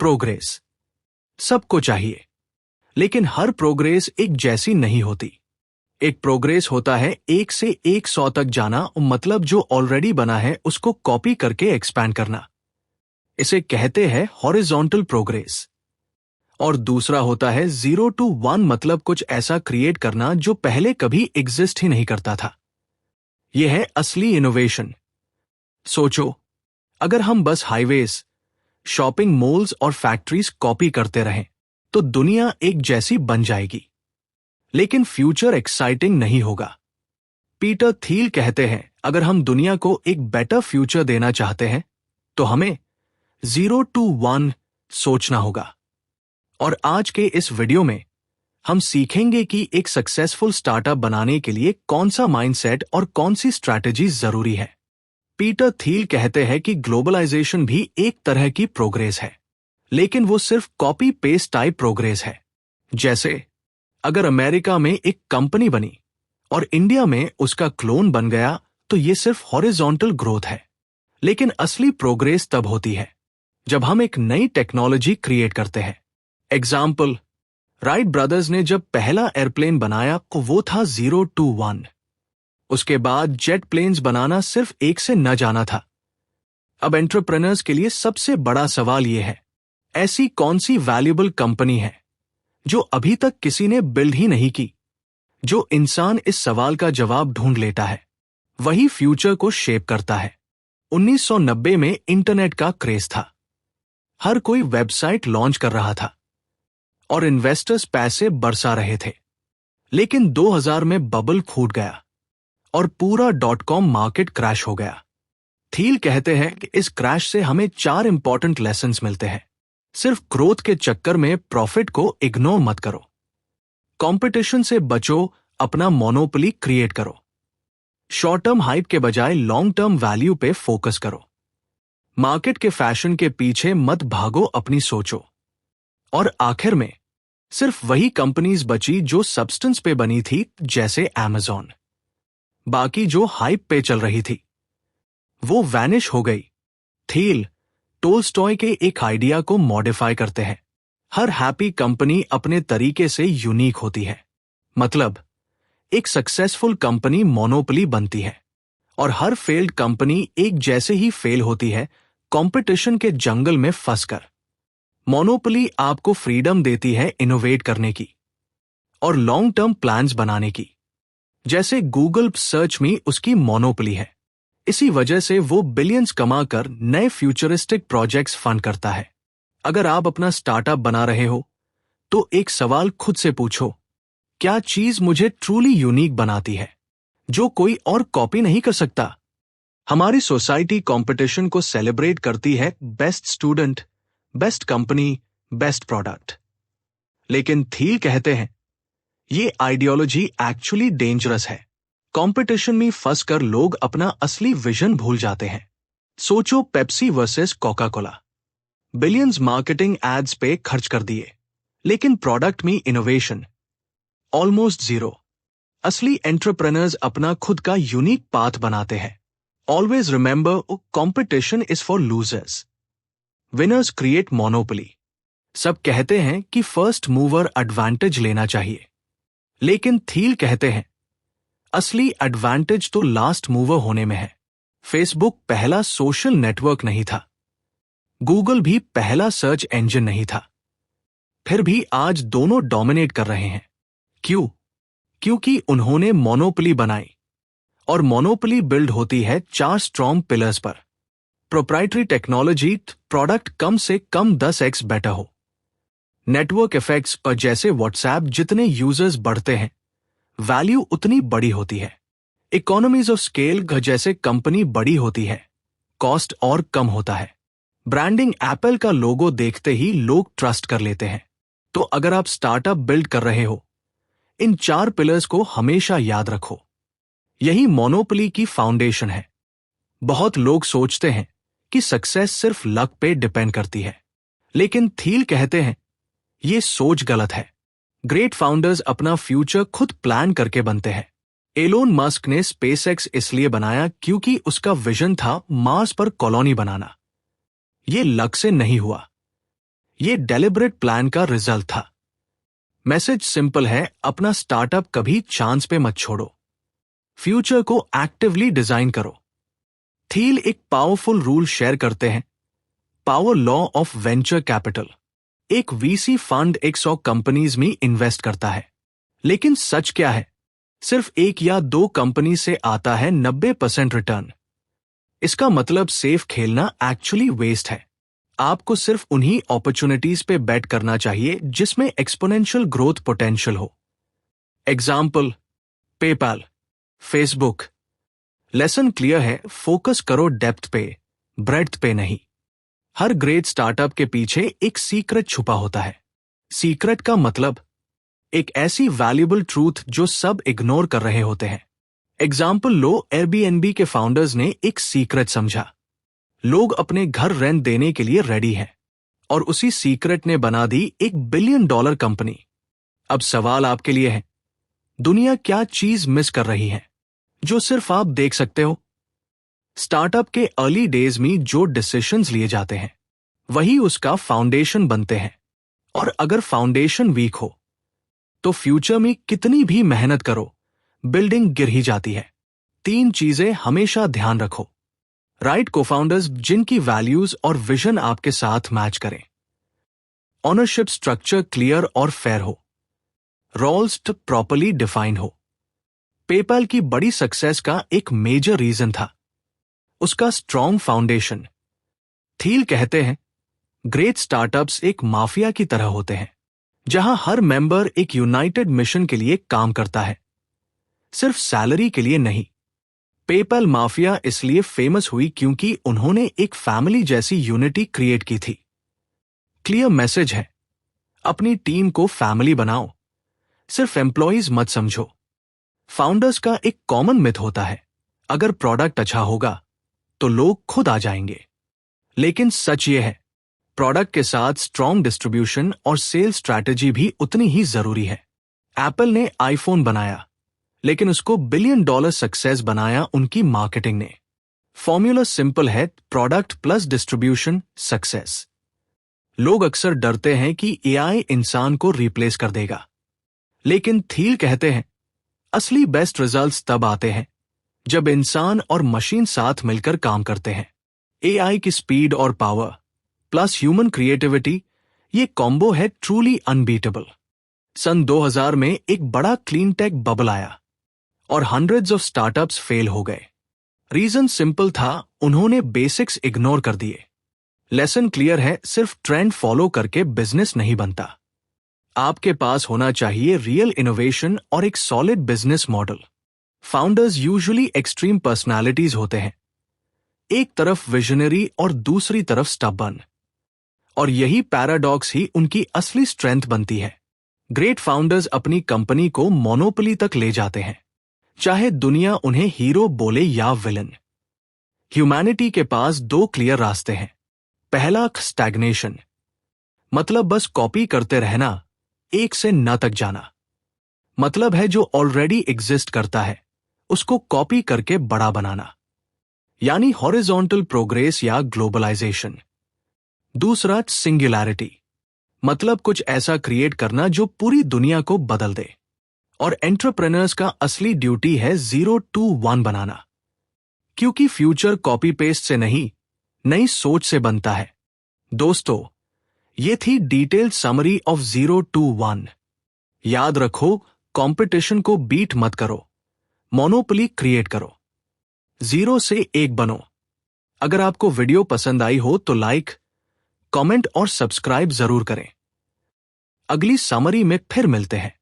Progress सबको चाहिए, लेकिन हर प्रोग्रेस एक जैसी नहीं होती। एक प्रोग्रेस होता है 1 से 100 तक जाना, मतलब जो ऑलरेडी बना है उसको कॉपी करके एक्सपैंड करना। इसे कहते हैं हॉरिजॉन्टल प्रोग्रेस। और दूसरा होता है 0 to 1, मतलब कुछ ऐसा क्रिएट करना जो पहले कभी एग्जिस्ट ही नहीं करता था। यह है असली इनोवेशन। सोचो, अगर हम बस हाईवेज, शॉपिंग मॉल्स और फैक्ट्रीज कॉपी करते रहें तो दुनिया एक जैसी बन जाएगी, लेकिन फ्यूचर एक्साइटिंग नहीं होगा। पीटर थील कहते हैं, अगर हम दुनिया को एक बेटर फ्यूचर देना चाहते हैं तो हमें 0 to 1 सोचना होगा। और आज के इस वीडियो में हम सीखेंगे कि एक सक्सेसफुल स्टार्टअप बनाने के लिए कौन सा माइंडसेट और कौन सी स्ट्रैटेजी जरूरी है। पीटर थील कहते हैं कि ग्लोबलाइजेशन भी एक तरह की प्रोग्रेस है, लेकिन वो सिर्फ कॉपी पेस्ट टाइप प्रोग्रेस है। जैसे अगर अमेरिका में एक कंपनी बनी और इंडिया में उसका क्लोन बन गया तो ये सिर्फ हॉरिजॉन्टल ग्रोथ है। लेकिन असली प्रोग्रेस तब होती है जब हम एक नई टेक्नोलॉजी क्रिएट करते हैं। एग्जाम्पल, राइट ब्रदर्स ने जब पहला एयरप्लेन बनाया तो वो था 0 to 1। उसके बाद जेट प्लेन्स बनाना सिर्फ 1 से न जाना था। अब एंटरप्रेन्योर्स के लिए सबसे बड़ा सवाल यह है, ऐसी कौन सी वैल्यूएबल कंपनी है जो अभी तक किसी ने बिल्ड ही नहीं की। जो इंसान इस सवाल का जवाब ढूंढ लेता है वही फ्यूचर को शेप करता है। 1990 में इंटरनेट का क्रेज था, हर कोई वेबसाइट लॉन्च कर रहा था और इन्वेस्टर्स पैसे बरसा रहे थे। लेकिन 2000 में बबल फूट गया और पूरा .com मार्केट क्रैश हो गया। थील कहते हैं कि इस क्रैश से हमें 4 इंपॉर्टेंट लेसन्स मिलते हैं। सिर्फ ग्रोथ के चक्कर में प्रॉफिट को इग्नोर मत करो। कंपटीशन से बचो, अपना मोनोपोली क्रिएट करो। शॉर्ट टर्म हाइप के बजाय लॉन्ग टर्म वैल्यू पे फोकस करो। मार्केट के फैशन के पीछे मत भागो, अपनी सोचो। और आखिर में सिर्फ वही कंपनीज बची जो सब्सटेंस पे बनी थी, जैसे अमेज़न। बाकी जो हाइप पे चल रही थी वो वैनिश हो गई। थील टोल्स्टॉय के एक आइडिया को मॉडिफाई करते हैं, हर हैप्पी कंपनी अपने तरीके से यूनिक होती है। मतलब एक सक्सेसफुल कंपनी मोनोपोली बनती है और हर फेल्ड कंपनी एक जैसे ही फेल होती है, कंपटीशन के जंगल में फंसकर। मोनोपोली आपको फ्रीडम देती है इनोवेट करने की और लॉन्ग टर्म प्लान्स बनाने की। जैसे गूगल सर्च में उसकी मोनोपोली है, इसी वजह से वो बिलियंस कमाकर नए फ्यूचरिस्टिक प्रोजेक्ट्स फंड करता है। अगर आप अपना स्टार्टअप बना रहे हो तो एक सवाल खुद से पूछो, क्या चीज मुझे ट्रूली यूनिक बनाती है जो कोई और कॉपी नहीं कर सकता। हमारी सोसाइटी कंपटीशन को सेलिब्रेट करती है, best student, best company, best product. लेकिन थील कहते हैं ये आइडियोलॉजी एक्चुअली डेंजरस है। कंपटीशन में फंसकर लोग अपना असली विजन भूल जाते हैं। सोचो, Pepsi versus Coca Cola, billions marketing ads पे खर्च कर दिए, लेकिन प्रोडक्ट में इनोवेशन ऑलमोस्ट 0। असली एंटरप्रेन्योर्स अपना खुद का यूनिक पाथ बनाते हैं। Always remember, competition is for losers, winners create monopoly. सब कहते हैं कि फर्स्ट मूवर एडवांटेज लेना चाहिए, लेकिन थील कहते हैं असली एडवांटेज तो लास्ट मूवर होने में है। फेसबुक पहला सोशल नेटवर्क नहीं था, गूगल भी पहला सर्च इंजन नहीं था, फिर भी आज दोनों डोमिनेट कर रहे हैं। क्यों? क्योंकि उन्होंने मोनोपोली बनाई, और मोनोपोली बिल्ड होती है 4 स्ट्रॉन्ग पिलर्स पर। प्रोप्राइटरी टेक्नोलॉजी, प्रोडक्ट कम से कम 10x बेटर हो। नेटवर्क इफेक्ट्स, पर जैसे व्हाट्सएप जितने यूजर्स बढ़ते हैं वैल्यू उतनी बड़ी होती है। इकोनॉमीज ऑफ स्केल, जैसे कंपनी बड़ी होती है कॉस्ट और कम होता है। ब्रांडिंग, एप्पल का लोगो देखते ही लोग ट्रस्ट कर लेते हैं। तो अगर आप स्टार्टअप बिल्ड कर रहे हो, इन 4 पिलर्स को हमेशा याद रखो। यही मोनोपोली की फाउंडेशन है। बहुत लोग सोचते हैं कि सक्सेस सिर्फ लक पे डिपेंड करती है, लेकिन थील कहते हैं ये सोच गलत है। ग्रेट फाउंडर्स अपना फ्यूचर खुद प्लान करके बनते हैं। एलोन मस्क ने स्पेसएक्स इसलिए बनाया क्योंकि उसका विजन था मार्स पर कॉलोनी बनाना। ये लक से नहीं हुआ, ये डेलिब्रेट प्लान का रिजल्ट था। मैसेज सिंपल है, अपना स्टार्टअप कभी चांस पे मत छोड़ो, फ्यूचर को एक्टिवली डिजाइन करो। थील एक पावरफुल रूल शेयर करते हैं, power law of venture capital. एक वीसी फंड 100 कंपनीज में इन्वेस्ट करता है, लेकिन सच क्या है? सिर्फ 1 या 2 कंपनी से आता है 90% रिटर्न। इसका मतलब सेफ खेलना एक्चुअली वेस्ट है। आपको सिर्फ उन्हीं अपॉर्चुनिटीज पे बेट करना चाहिए जिसमें एक्सपोनेंशियल ग्रोथ पोटेंशियल हो। Example, PayPal, Facebook. Lesson clear है, फोकस करो डेप्थ पे, ब्रेड्थ पे नहीं। हर ग्रेट स्टार्टअप के पीछे एक सीक्रेट छुपा होता है। सीक्रेट का मतलब एक ऐसी वैल्यूएबल ट्रूथ जो सब इग्नोर कर रहे होते हैं। एग्जाम्पल लो, एयरबीएनबी के फाउंडर्स ने एक सीक्रेट समझा। लोग अपने घर रेंट देने के लिए रेडी हैं, और उसी सीक्रेट ने बना दी $1 बिलियन कंपनी। अब सवाल आपके लिए है, दुनिया क्या चीज मिस कर रही है जो सिर्फ आप देख सकते हो? स्टार्टअप के अर्ली डेज में जो डिसीजंस लिए जाते हैं वही उसका फाउंडेशन बनते हैं, और अगर फाउंडेशन वीक हो तो फ्यूचर में कितनी भी मेहनत करो, बिल्डिंग गिर ही जाती है। 3 चीजें हमेशा ध्यान रखो। राइट कोफाउंडर्स जिनकी वैल्यूज और विजन आपके साथ मैच करें। ऑनरशिप स्ट्रक्चर क्लियर और फेयर हो। रोल्स प्रॉपर्ली डिफाइन हो। पेपैल की बड़ी सक्सेस का एक मेजर रीजन था उसका स्ट्रॉन्ग फाउंडेशन। थील कहते हैं, ग्रेट स्टार्टअप्स एक माफिया की तरह होते हैं, जहां हर मेंबर एक यूनाइटेड मिशन के लिए काम करता है, सिर्फ सैलरी के लिए नहीं। पेपैल माफिया इसलिए फेमस हुई क्योंकि उन्होंने एक फैमिली जैसी यूनिटी क्रिएट की थी। क्लियर मैसेज है, अपनी टीम को फैमिली बनाओ, सिर्फ एम्प्लॉइज मत समझो। फाउंडर्स का एक कॉमन मिथ होता है, अगर प्रोडक्ट अच्छा होगा तो लोग खुद आ जाएंगे। लेकिन सच ये है, प्रोडक्ट के साथ स्ट्रॉन्ग डिस्ट्रीब्यूशन और सेल्स स्ट्रैटेजी भी उतनी ही जरूरी है। एप्पल ने आईफोन बनाया, लेकिन उसको $1 बिलियन सक्सेस बनाया उनकी मार्केटिंग ने। फॉर्मूला सिंपल है, प्रोडक्ट प्लस डिस्ट्रीब्यूशन सक्सेस। लोग अक्सर डरते हैं कि एआई इंसान को रिप्लेस कर देगा, लेकिन थील कहते हैं असली बेस्ट रिजल्ट्स तब आते हैं जब इंसान और मशीन साथ मिलकर काम करते हैं। एआई की स्पीड और पावर प्लस ह्यूमन क्रिएटिविटी, ये कॉम्बो है ट्रूली अनबीटेबल। सन 2000 में एक बड़ा क्लीन टेक बबल आया और हंड्रेड्स ऑफ स्टार्टअप्स फेल हो गए। रीजन सिंपल था, उन्होंने बेसिक्स इग्नोर कर दिए। लेसन क्लियर है, सिर्फ ट्रेंड फॉलो करके बिजनेस नहीं बनता। आपके पास होना चाहिए रियल इनोवेशन और एक solid business model. Founders usually extreme personalities होते हैं, एक तरफ विजनरी और दूसरी तरफ स्टबर्न, और यही पैराडॉक्स ही उनकी असली स्ट्रेंथ बनती है। ग्रेट फाउंडर्स अपनी कंपनी को मोनोपोली तक ले जाते हैं, चाहे दुनिया उन्हें हीरो बोले या विलन। ह्यूमैनिटी के पास 2 क्लियर रास्ते हैं। पहला, स्टैग्नेशन, मतलब बस कॉपी करते रहना, 1 से 9 तक जाना। मतलब है जो ऑलरेडी एग्जिस्ट करता है उसको कॉपी करके बड़ा बनाना, यानी हॉरिजॉन्टल प्रोग्रेस या ग्लोबलाइजेशन। दूसरा, सिंगुलैरिटी, मतलब कुछ ऐसा क्रिएट करना जो पूरी दुनिया को बदल दे। और एंटरप्रेन्योर्स का असली ड्यूटी है 0 to 1 बनाना, क्योंकि फ्यूचर कॉपी पेस्ट से नहीं, नई सोच से बनता है। दोस्तों, ये थी डिटेल्ड समरी ऑफ 0 to 1। याद रखो, कंपटीशन को बीट मत करो, मोनोपोली क्रिएट करो। 0 से 1 बनो। अगर आपको वीडियो पसंद आई हो तो लाइक, कमेंट और सब्सक्राइब जरूर करें। अगली समरी में फिर मिलते हैं।